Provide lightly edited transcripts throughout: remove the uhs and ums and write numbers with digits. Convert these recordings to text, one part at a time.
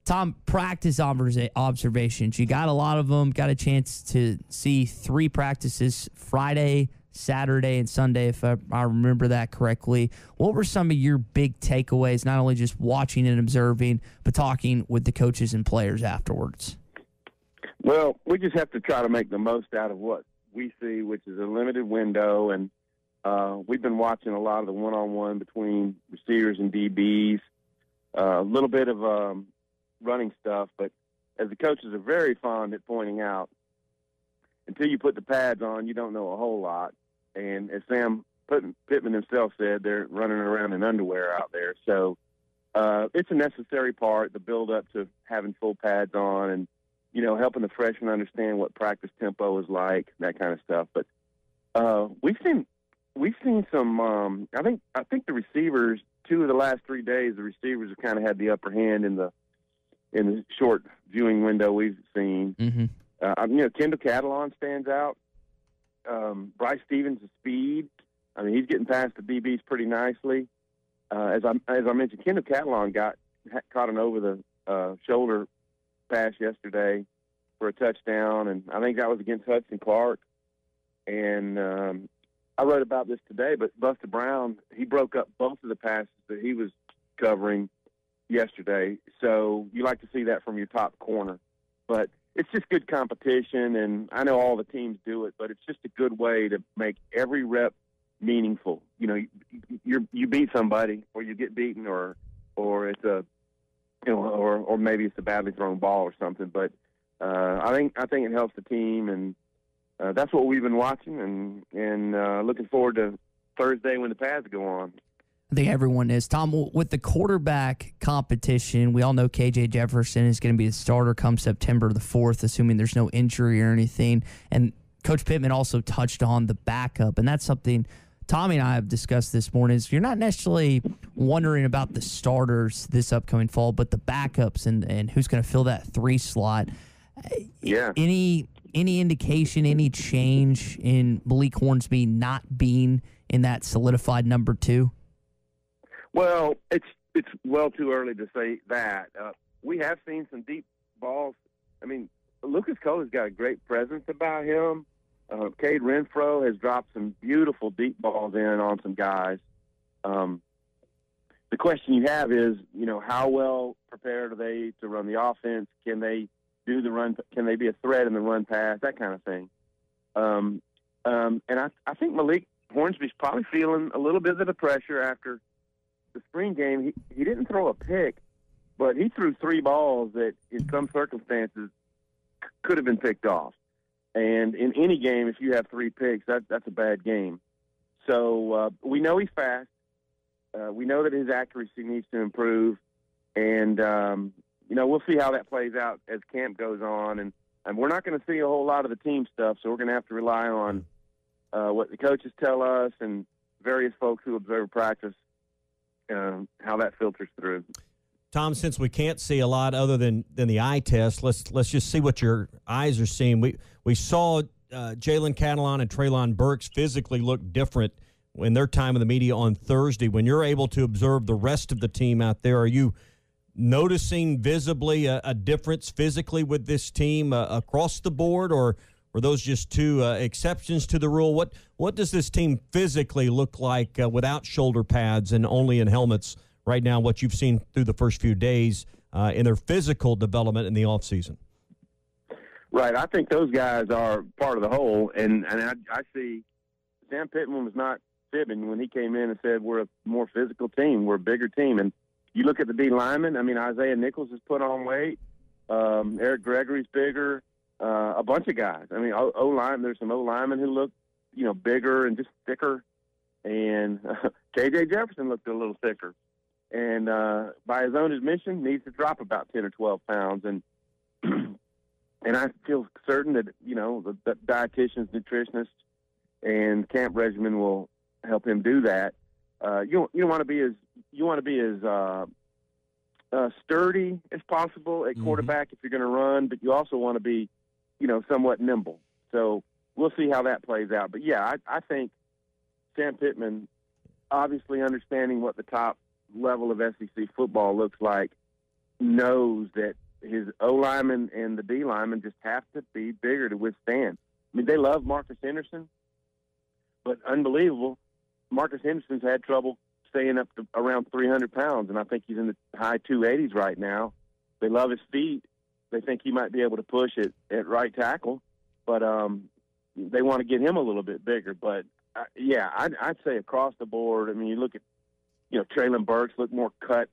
Tom, practice observations. You got a lot of them. Got a chance to see 3 practices, Friday, Saturday, and Sunday, if I remember that correctly. What were some of your big takeaways, not only just watching and observing, but talking with the coaches and players afterwards? Well, we just have to try to make the most out of what we see, which is a limited window, and we've been watching a lot of the one-on-one between receivers and DBs, a little bit of running stuff, but as the coaches are very fond at pointing out, until you put the pads on, you don't know a whole lot. And as Sam Pittman himself said, they're running around in underwear out there. So it's a necessary part, the build-up to having full pads on and, you know, helping the freshmen understand what practice tempo is like, that kind of stuff. But we've seen some. I think the receivers, 2 of the last 3 days, the receivers have kind of had the upper hand in the short viewing window we've seen. Mm-hmm. You know, Kendall Catalon stands out. Bryce Stevens' speed. I mean, he's getting past the DBs pretty nicely. As I mentioned, Kendall Catalon caught an over the shoulder pass yesterday for a touchdown, and I think that was against Hudson Clark. And I wrote about this today, but Buster Brown, he broke up both of the passes that he was covering yesterday. So you like to see that from your top corner. But it's just good competition, and I know all the teams do it, but it's just a good way to make every rep meaningful. You know, you beat somebody, or you get beaten, or it's a, you know, or maybe it's a badly thrown ball or something. But I think it helps the team, and that's what we've been watching, and looking forward to Thursday when the pads go on. I think everyone is. Tom, with the quarterback competition, we all know KJ Jefferson is going to be the starter come September the 4th, assuming there's no injury or anything. And Coach Pittman also touched on the backup, and that's something Tommy and I have discussed this morning. Is you're not necessarily wondering about the starters this upcoming fall, but the backups and who's going to fill that 3 slot. Yeah. Any indication, any change in Malik Hornsby not being in that solidified number 2? Well, it's well too early to say that. We have seen some deep balls. I mean, Lucas Kohler's got a great presence about him. Cade Renfro has dropped some beautiful deep balls in on some guys. The question you have is, you know, how well prepared are they to run the offense? Can they do the run? Can they be a threat in the run pass? That kind of thing. And I think Malik Hornsby's probably feeling a little bit of the pressure after the spring game. He didn't throw a pick, but he threw 3 balls that in some circumstances could have been picked off. And in any game, if you have 3 picks, that's a bad game. So we know he's fast. We know that his accuracy needs to improve. And, you know, we'll see how that plays out as camp goes on. And we're not going to see a whole lot of the team stuff, so we're going to have to rely on what the coaches tell us and various folks who observe practice, how that filters through. Tom, since we can't see a lot other than the eye test, let's just see what your eyes are seeing. We saw Jalen Catalon and Treylon Burks physically look different in their time in the media on Thursday. When you're able to observe the rest of the team out there, are you noticing visibly a difference physically with this team across the board, or were those just 2 exceptions to the rule? What does this team physically look like without shoulder pads and only in helmets right now, what you've seen through the first few days in their physical development in the offseason? Right. I think those guys are part of the whole, and I see Sam Pittman was not fibbing when he came in and said we're a more physical team, we're a bigger team. And you look at the D linemen, I mean, Isaiah Nichols has put on weight, Eric Gregory's bigger, a bunch of guys. I mean, O-line, there's some O-linemen who look, you know, bigger and just thicker, and KJ Jefferson looked a little thicker. And by his own admission, needs to drop about 10 or 12 pounds. And and I feel certain that, you know, the dietitians, nutritionists, and camp regimen will help him do that. You want to be as sturdy as possible at quarterback if you're going to run, but you also want to be, you know, somewhat nimble. So we'll see how that plays out. But yeah, I think Sam Pittman, obviously understanding what the top level of SEC football looks like, knows that his O lineman and the D lineman just have to be bigger to withstand. I mean, they love Marcus Henderson, but unbelievable. Marcus Henderson's had trouble staying up to around 300 pounds, and I think he's in the high 280s right now. They love his feet. They think he might be able to push it at right tackle, but they want to get him a little bit bigger. But, I'd say across the board, I mean, you look at, Traylon Burks looked more cut.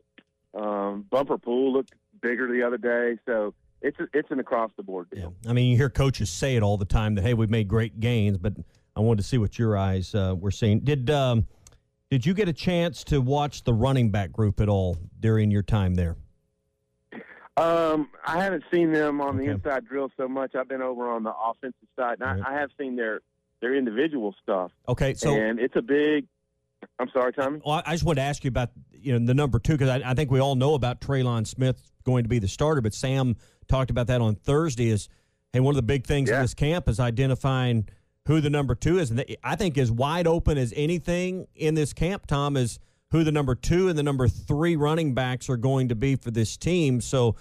Bumper Pool looked bigger the other day. So it's an across-the-board deal. Yeah. I mean, you hear coaches say it all the time that, hey, we've made great gains, but I wanted to see what your eyes were seeing. Did you get a chance to watch the running back group at all during your time there? I haven't seen them on the inside drill so much. I've been over on the offensive side, and I have seen their individual stuff. Okay, so and it's a big. I'm sorry, Tommy. Well, I just wanted to ask you about the number 2, because I think we all know about Traylon Smith going to be the starter, but Sam talked about that on Thursday. Is hey, one of the big things in this camp is identifying who the number 2 is, and I think as wide open as anything in this camp, Tom, is who the number 2 and the number 3 running backs are going to be for this team. So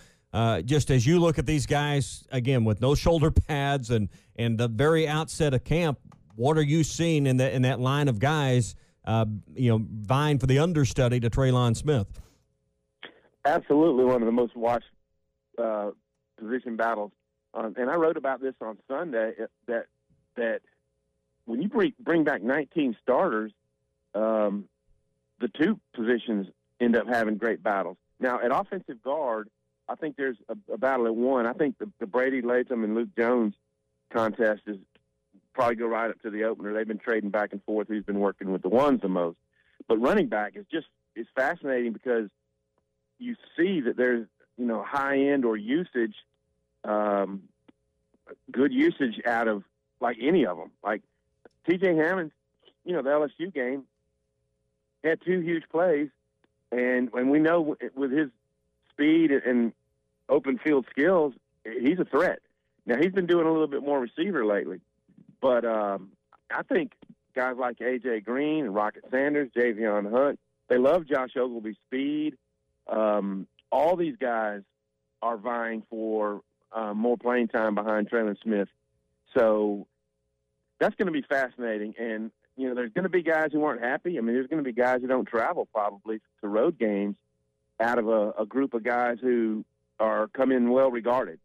just as you look at these guys, again, with no shoulder pads and the very outset of camp, what are you seeing in that line of guys, vying for the understudy to Traylon Smith? Absolutely one of the most watched position battles. And I wrote about this on Sunday, that when you bring back 19 starters, the 2 positions end up having great battles. Now, at offensive guard, I think there's a battle at 1. I think the Brady Latham and Luke Jones contest is probably go right up to the opener. They've been trading back and forth who's been working with the ones the most. But running back is fascinating because you see that there's, high end or usage, good usage out of like any of them. Like TJ Hammond, the LSU game, had 2 huge plays, and we know with his speed and open field skills, he's a threat. Now, he's been doing a little bit more receiver lately, but I think guys like A.J. Green and Rocket Sanders, Javion Hunt, they love Josh Ogilvy's speed. All these guys are vying for more playing time behind Traylon Smith. So that's going to be fascinating. And, there's going to be guys who aren't happy. I mean, there's going to be guys who don't travel probably to road games out of a group of guys who are come in well regarded.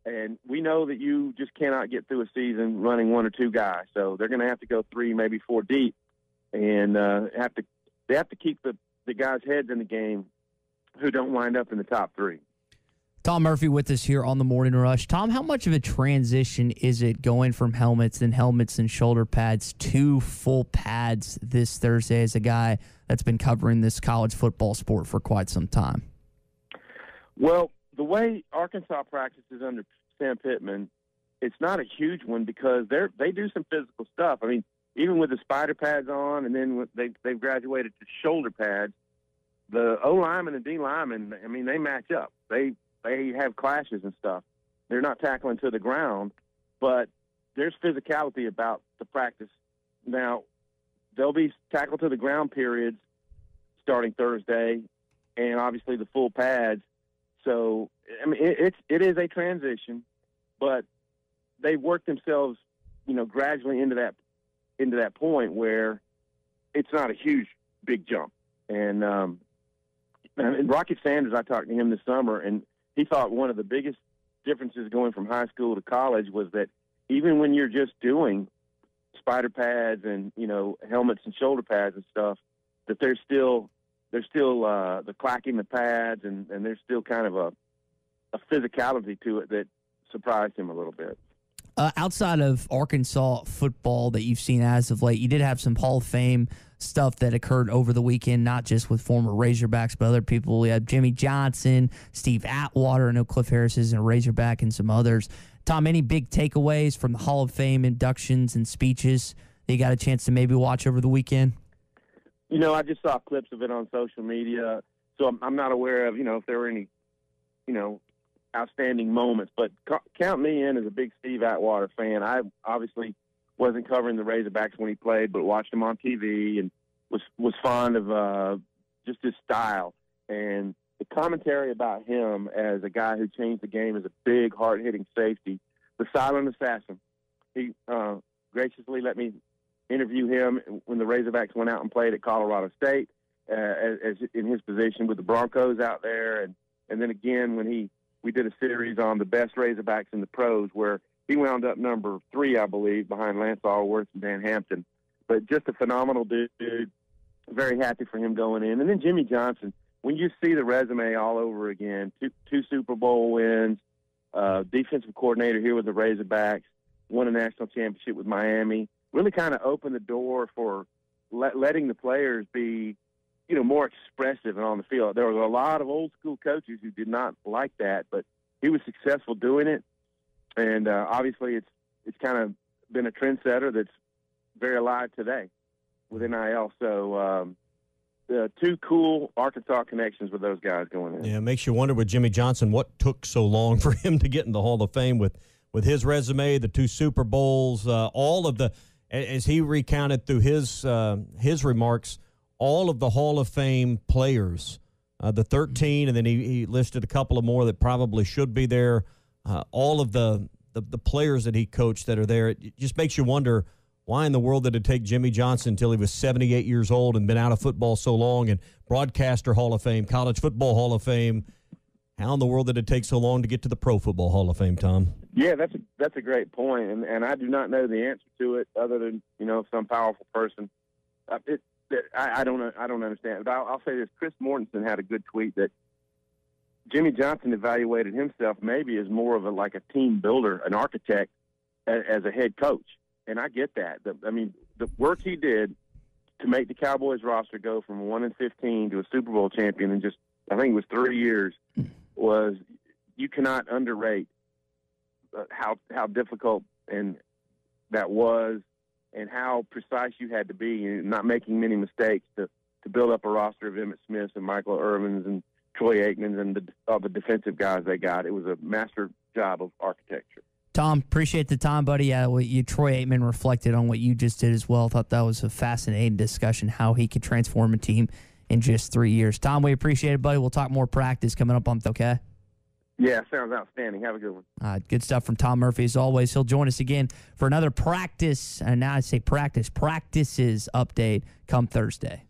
And we know that you just cannot get through a season running 1 or 2 guys. So they're going to have to go 3, maybe 4 deep, and they have to keep the guys' heads in the game who don't wind up in the top 3. Tom Murphy with us here on the Morning Rush. Tom, how much of a transition is it going from helmets and shoulder pads to full pads this Thursday as a guy that's been covering this college football sport for quite some time? Well, the way Arkansas practices under Sam Pittman, it's not a huge one because they do some physical stuff. I mean, even with the spider pads on, and then they've graduated to shoulder pads, the O lineman and D lineman, I mean, they match up. They have clashes and stuff. They're not tackling to the ground, but there's physicality about the practice. Now, there'll be tackle to the ground periods starting Thursday, and obviously the full pads. So, I mean, it is a transition, but they've worked themselves, gradually into that point where it's not a huge, big jump. And Rocket Sanders, I talked to him this summer, and he thought one of the biggest differences going from high school to college was that even when you're just doing spider pads and, helmets and shoulder pads and stuff, that there's still the clacking the pads and there's still kind of a physicality to it that surprised him a little bit. Outside of Arkansas football that you've seen as of late, you did have some Hall of Fame stuff that occurred over the weekend, not just with former Razorbacks, but other people. We had Jimmy Johnson, Steve Atwater, I know Cliff Harris is a Razorback, and some others. Tom, any big takeaways from the Hall of Fame inductions and speeches that you got a chance to maybe watch over the weekend? I just saw clips of it on social media, so I'm not aware of, if there were any, outstanding moments. But count me in as a big Steve Atwater fan. I obviously wasn't covering the Razorbacks when he played, but watched him on TV and was fond of just his style. And the commentary about him as a guy who changed the game as a big, hard-hitting safety, the silent assassin. He graciously let me interview him when the Razorbacks went out and played at Colorado State, as in his position with the Broncos out there, and then again when we did a series on the best Razorbacks in the pros, where he wound up number 3, I believe, behind Lance Allworth and Dan Hampton. But just a phenomenal dude. Very happy for him going in. And then Jimmy Johnson, when you see the resume all over again, two Super Bowl wins, defensive coordinator here with the Razorbacks, won a national championship with Miami, really kind of opened the door for letting the players be, more expressive and on the field. There was a lot of old school coaches who did not like that, but he was successful doing it. And obviously it's kind of been a trendsetter that's very alive today with NIL. So two cool Arkansas connections with those guys going in. Yeah, it makes you wonder with Jimmy Johnson what took so long for him to get in the Hall of Fame with his resume, the 2 Super Bowls, all of the, as he recounted through his remarks, all of the Hall of Fame players, the 13, and then he listed a couple of more that probably should be there. All of the players that he coached that are there, it just makes you wonder why in the world did it take Jimmy Johnson until he was 78 years old and been out of football so long, and Broadcaster Hall of Fame, College Football Hall of Fame. How in the world did it take so long to get to the Pro Football Hall of Fame, Tom? Yeah, that's a great point, and I do not know the answer to it other than some powerful person. I don't understand. But I'll say this: Chris Mortensen had a good tweet that Jimmy Johnson evaluated himself maybe as more of a team builder, an architect, as a head coach, and I get that. The work he did to make the Cowboys roster go from 1-15 to a Super Bowl champion in just, I think it was 3 years, was, you cannot underrate how difficult and that was, and how precise you had to be, and not making many mistakes to build up a roster of Emmitt Smiths and Michael Irvins and Troy Aikmans and all the defensive guys they got. It was a master job of architecture. Tom, appreciate the time, buddy. Troy Aikman reflected on what you just did as well. Thought that was a fascinating discussion, how he could transform a team in just 3 years. Tom, we appreciate it, buddy. We'll talk more practice coming up on, okay? Yeah, sounds outstanding. Have a good one. Good stuff from Tom Murphy, as always. He'll join us again for another practice, and now I say practices update come Thursday.